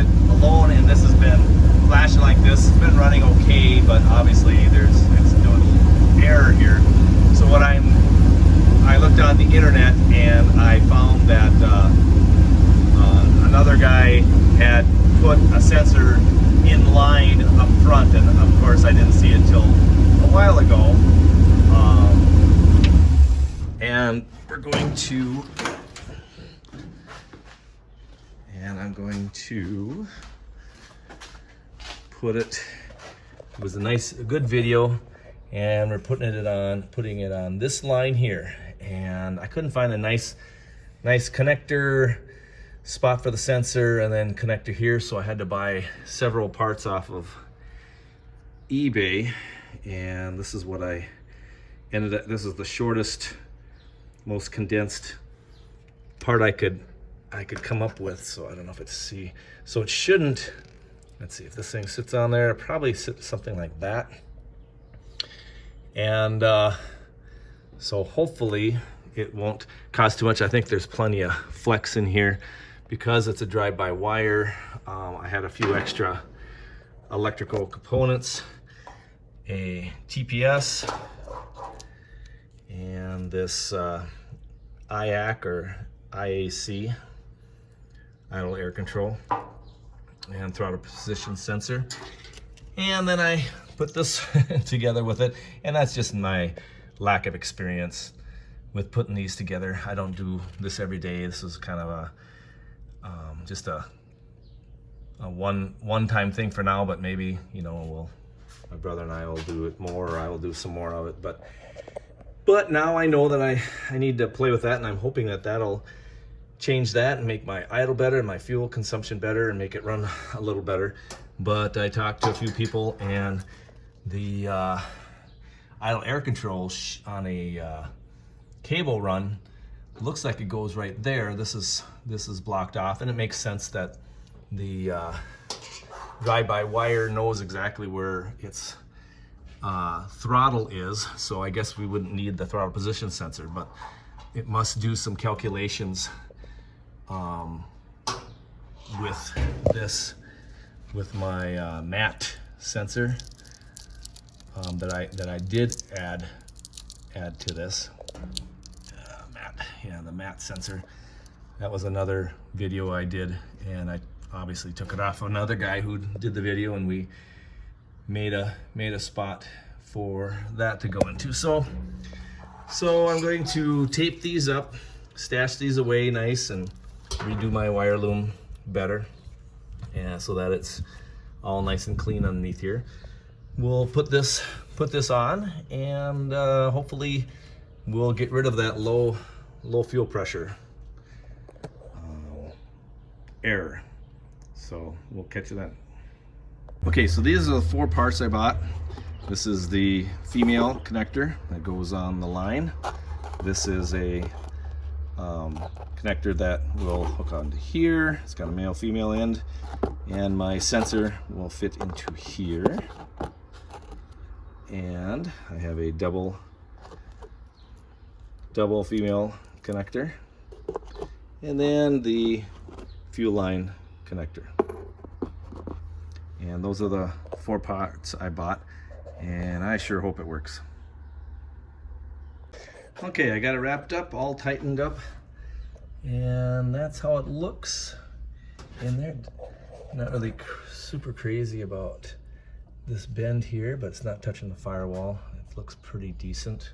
it alone, and this has been flashing like this. It's been running okay, but obviously it's doing a little error here. So what I looked on the internet and I found that another guy had put a sensor in line up front, and of course I didn't see it till a while ago. And we're going to, and I'm going to put it. It was a good video, and we're putting it on this line here. And I couldn't find a nice connector spot for the sensor and then connector here, so I had to buy several parts off of eBay, and this is what I ended up. This is the shortest, most condensed part I could come up with. So I don't know if it's C. So it shouldn't. Let's see if this thing sits on there. It probably sits something like that. And so hopefully it won't cost too much. I think there's plenty of flex in here because it's a drive-by-wire. I had a few extra electrical components, a TPS, and this IAC or IAC, idle air control, and throttle position sensor. And then I put this together with it, and that's just my lack of experience with putting these together. I don't do this every day. This is kind of a just a one-time thing for now, but maybe, you know, my brother and I will do it more, or I will do some more of it. But now I know that I need to play with that, and I'm hoping that that'll change that and make my idle better and my fuel consumption better and make it run a little better. But I talked to a few people, and the idle air control on a cable run looks like it goes right there. This is blocked off, and it makes sense that the drive-by-wire knows exactly where its throttle is. So I guess we wouldn't need the throttle position sensor, but it must do some calculations with my mat sensor that I did add to this. The mat sensor. That was another video I did, and I obviously took it off another guy who did the video, and we made a spot for that to go into. So I'm going to tape these up, stash these away nice, and redo my wire loom better, and so that it's all nice and clean underneath here. We'll put this on, and hopefully we'll get rid of that low fuel pressure error. So we'll catch you then. Okay, so these are the 4 parts I bought. This is the female connector that goes on the line. This is a connector that will hook onto here. It's got a male-female end, and my sensor will fit into here. And I have a double female connector, and then the fuel line connector. And those are the 4 parts I bought, and I sure hope it works. Okay, I got it wrapped up, all tightened up, and that's how it looks in there. Not really super crazy about this bend here, but it's not touching the firewall. It looks pretty decent.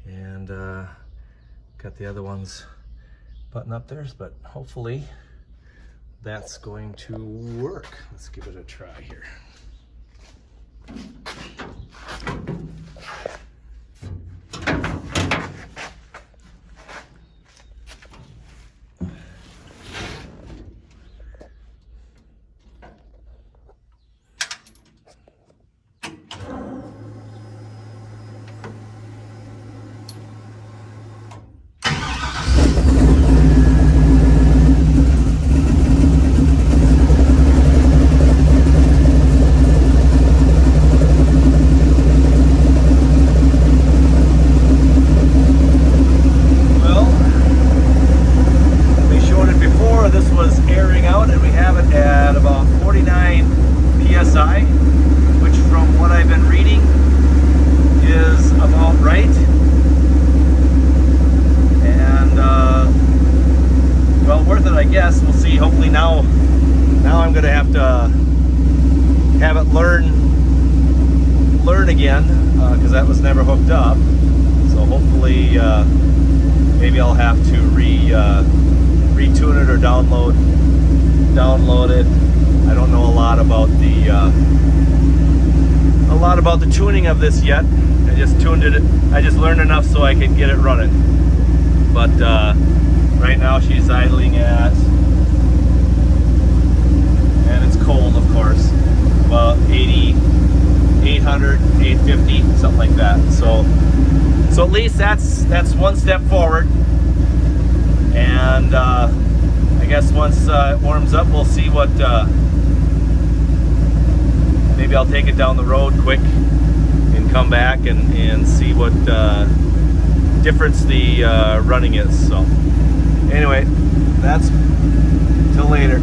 And got the other ones button up there, but hopefully that's going to work. Let's give it a try here. I guess we'll see. Hopefully now I'm gonna have to have it learn again, because that was never hooked up. So hopefully maybe I'll have to retune it or download it. I don't know a lot about the tuning of this yet. I just tuned it. I just learned enough so I could get it running. But right now she's idling at, and it's cold, of course, about 80, 800, 850, something like that. So at least that's one step forward. And I guess once it warms up, we'll see what. Maybe I'll take it down the road quick and come back and see what difference the running is. So anyway, that's till later.